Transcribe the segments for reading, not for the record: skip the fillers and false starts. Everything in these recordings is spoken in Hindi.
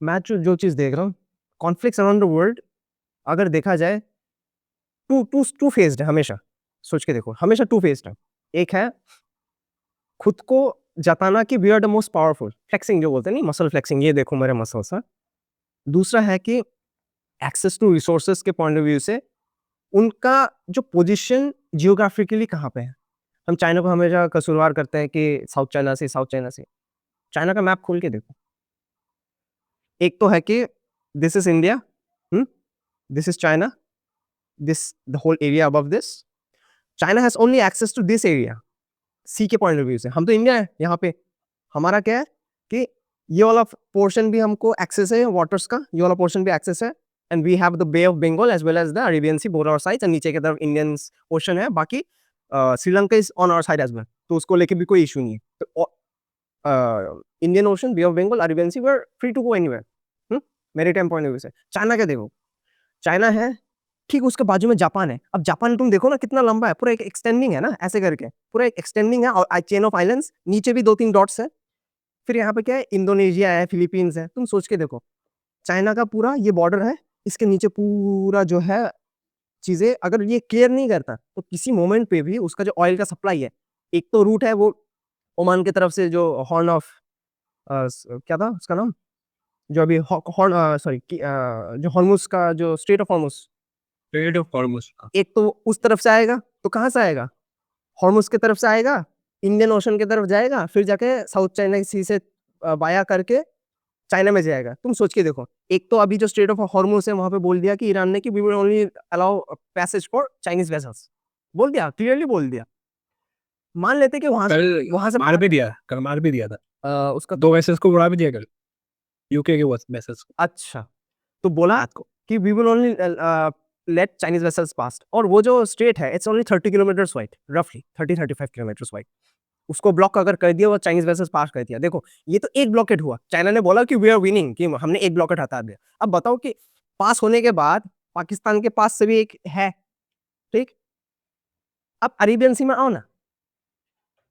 मैं जो चीज़ देख रहा हूँ, कॉन्फ्लिक्ट्स अराउंड द वर्ल्ड अगर देखा जाए टू फेस्ड है हमेशा। सोच के देखो, हमेशा टू फेस्ड है। एक है खुद को जताना कि we are the most powerful, flexing जो बोलते हैं नहीं, मसल फ्लेक्सिंग, ये देखो मेरे मसल्स हैं। दूसरा है कि एक्सेस टू रिसोर्सेज के पॉइंट ऑफ व्यू से उनका जो पोजीशन जियोग्राफिकली कहाँ पे है। हम चाइना को हमेशा कसूरवार करते हैं कि साउथ चाइना से। चाइना का मैप खोल के देखो। एक तो है कि this is India, this is China, this the whole area above this. China has only access to this area sea के पॉइंट ऑफ व्यू से। हम तो इंडिया है यहाँ पे, हमारा क्या है कि ये वाला पोर्शन भी हमको एक्सेस है वाटर्स का, ये वाला पोर्शन भी एक्सेस है। And we have the bay of Bengal as well as the Arabian sea, both our sides. And नीचे की तरफ इंडियन ओशन है, बाकी Sri Lanka is on our side as well, तो उसको लेके भी कोई इशू नहीं है। तो Indian ocean, bay of Bengal, Arabian sea, we are free to go anywhere maritime point of view से। चाइना क्या देखो, चाइना है ठीक, उसके बाजू में जापान है। अब जापान तुम देखो ना कितना लंबा है, पूरा एक एक्सटेंडिंग है ना, ऐसे करके पूरा एक एक्सटेंडिंग है, और चेन ऑफ आइलैंड्स, नीचे भी 2-3 डॉट्स है। फिर यहाँ पे क्या है, इंडोनेशिया है, फिलीपींस है। तुम सोच के देखो, चाइना का पूरा ये बॉर्डर है, इसके नीचे पूरा जो है चीजें, अगर ये केयर नहीं करता तो किसी मोमेंट पे भी उसका जो ऑयल का सप्लाई है, एक तो रूट है वो ओमान की तरफ से, जो हॉर्न ऑफ क्या था उसका नाम, जो अभी हॉर्न, सॉरी, जो हॉर्मुज का जो straight of Hormuz, trade off Hormuz. एक तो उस तरफ से आएगा, तो कहाँ से आएगा, हॉर्मुज की तरफ से आएगा, इंडियन ओशन की तरफ जाएगा, फिर जाके साउथ चाइना सी से बाया करके चाइना में जाएगा। तुम सोच के देखो, एक तो अभी जो स्ट्रेट ऑफ हॉर्मुज है वहां पे बोल दिया कि ईरान ने कि we will only allow passage for Chinese vessels, बोल दिया, क्लियरली बोल दिया। मान लेते कि वहां से मार भी दिया, कल मार भी दिया था, उसका 2 वेसल्स को उड़ा भी दिया कल, यूके के वेसल्स को। अच्छा, तो बोला रात को कि we will only let Chinese vessels pass, और वो जो स्ट्रेट है इट्स ओनली 30 किलोमीटर वाइड, रफली 30-35 किलोमीटर वाइड। उसको ब्लॉक अगर कर दिया, वो चाइनीज वेसल्स पास कर दिया। देखो, ये तो एक ब्लॉकेट हुआ, चाइना ने बोला कि वी आर विनिंग, कि हमने एक ब्लॉकेट हटा दिया। अब बताओ कि पास होने के बाद पाकिस्तान के पास से भी एक है, ठीक। अब अरेबियन सी में आओ ना,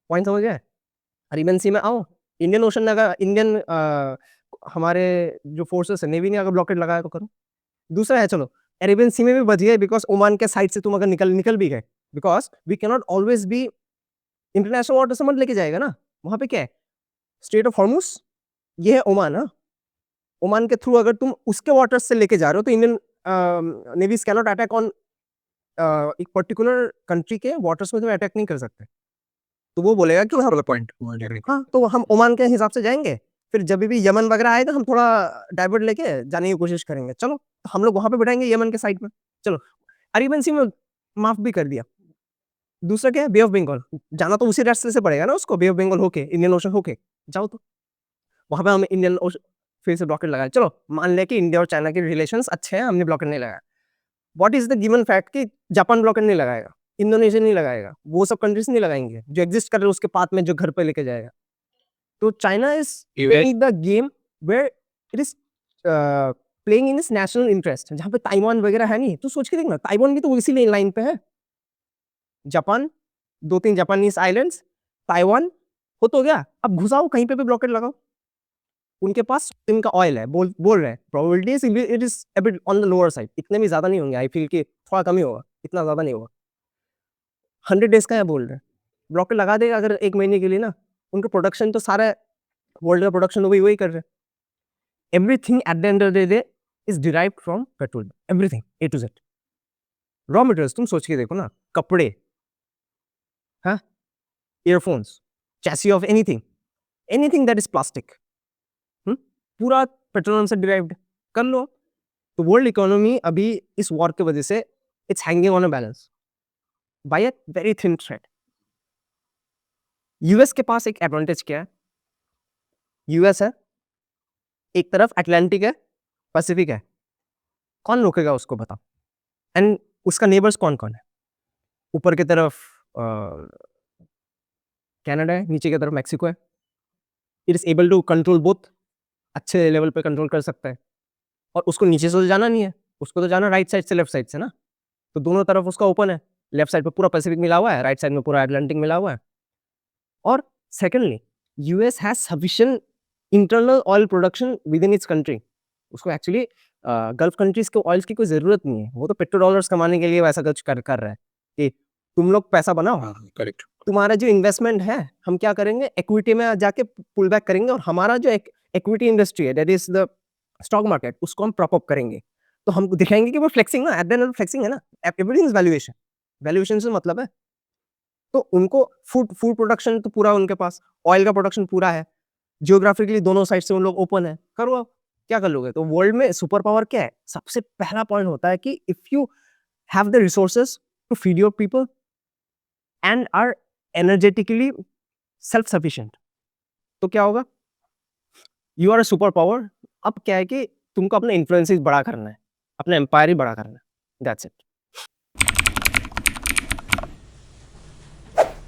पॉइंट समझ गए, अरेबियन सी में आओ। इंडियन ओशन में अगर इंडियन हमारे जो फोर्सेस है, नेवी ने अगर ब्लॉकेट लगाया तो करो। दूसरा है, चलो अरेबियन सी में भी बच गए, बिकॉज ओमान के साइड से तुम अगर निकल भी गए, because we cannot always be international water से मत लेके जाएगा ना। वहां पे क्या है, स्ट्रेट ऑफ हॉर्मुज, ये है ओमान। ओमान के थ्रू अगर तुम उसके वाटर से लेके जा रहे हो, तो Indian navies cannot attack on एक पर्टिकुलर कंट्री के वाटर्स में, तुम अटैक नहीं कर सकते। तो वो बोलेगा कि पॉइंट। हाँ, तो हम ओमान के हिसाब से जाएंगे। फिर जब भी यमन वगैरह आए तो हम थोड़ा डाइवर्ट लेके जाने की कोशिश करेंगे। चलो, तो हम लोग वहां पे बैठाएंगे यमन के साइड में। चलो, अरेबियन सी में माफ भी कर दिया। दूसरा क्या है, बे ऑफ बंगाल, जाना तो उसी रास्ते से पड़ेगा ना उसको, बे ऑफ बंगाल होके, इंडियन ओशन होके जाओ। तो वहां पे हम इंडियन ओशन फिर से ब्लॉकेट लगाया। चलो, मान ले कि इंडिया और चाइना के रिलेशंस अच्छे हैं, हमने ब्लॉकेट नहीं लगाया। What is the given fact कि जापान ब्लॉकेट नहीं लगाएगा, इंडोनेशिया नहीं लगाएगा, वो सब कंट्रीज नहीं लगाएंगे जो एग्जिस्ट कर रहे हैं उसके पाथ में, जो घर पे लेके जाएगा। तो China is playing the game where it is playing in its national interest. जहां पे ताइवान वगैरह है नहीं, तो सोच के देखना, ताइवान भी तो इसी लाइन पे है। जापान, 2-3 जापानीज आइलैंड्स, ताइवान, हो तो गया। अब घुसाओ कहीं पे भी ब्लॉकेट लगाओ, उनके पास इनका ऑयल है, बोल रहे हैं probability it is a bit on the lower side, इतने भी ज्यादा नहीं होंगे। आई फील कि थोड़ा कम ही होगा, इतना ज्यादा नहीं होगा। 100 डेज का है बोल रहे हैं, ब्लॉकेट लगा देगा अगर 1 महीने के लिए ना। उनका प्रोडक्शन तो सारा वर्ल्ड का प्रोडक्शन तो वही कर रहे हैं। Everything at the end of the day is derived from petrol, everything A to Z. Raw materials तुम सोच के देखो ना, कपड़े, हाँ, earphones, chassis of anything, anything that is plastic, पूरा पेट्रोलियम से डिराइव्ड कर लो। तो वर्ल्ड इकोनॉमी अभी इस वॉर की वजह से it's hanging on a balance bye a very thin thread. US के पास एक एडवांटेज क्या है, यूएस है एक तरफ, अटलांटिक है, पैसिफिक है, कौन रोकेगा उसको बताओ। एंड उसका नेबर्स कौन कौन है, ऊपर की तरफ कनाडा है, नीचे की तरफ मैक्सिको है। It is able to control both, अच्छे लेवल पे कंट्रोल कर सकता है। और उसको नीचे से तो जाना नहीं है, उसको तो जाना राइट साइड से लेफ्ट साइड से ना। तो दोनों तरफ उसका ओपन है, लेफ्ट साइड पे पूरा पैसिफिक मिला हुआ है, राइट साइड में पूरा अटलांटिक मिला हुआ है। और secondly, US has sufficient internal oil production with in its country. उसको एक्चुअली गल्फ कंट्रीज को ऑयल्स की कोई जरूरत नहीं है, वो तो पेट्रो डॉलर्स कमाने के लिए वैसा कुछ कर रहा है कि तुम लोग पैसा बनाओ, हाँ करेक्ट तुम्हारा जो इन्वेस्टमेंट है हम क्या करेंगे, इक्विटी में जाके पुल बैक करेंगे, और हमारा जो इक्विटी इंडस्ट्री है, that is the stock market, उसको हम प्रॉप अप करेंगे। तो हम दिखाएंगे कि वो फ्लेक्सिंग ना, एट द एंड फ्लेक्सिंग है ना, एवरीथिंग इज वैल्यूएशन, वैल्यूएशन से मतलब है। तो उनको फूड फूड प्रोडक्शन तो पूरा उनके पास, ऑयल का प्रोडक्शन पूरा है, जियोग्राफिकली दोनों साइड से उन लोग ओपन है, करो आप, क्या कर लोगे? तो वर्ल्ड में सुपर पावर क्या है? सबसे पहला पॉइंट होता है कि if you have the resources to feed your people and are energetically self sufficient, तो क्या होगा? You are a super power. अब क्या है कि तुमको अपना इन्फ्लुएंस बड़ा करना है, अपना एम्पायर ही बड़ा करना है, दैट्स इट।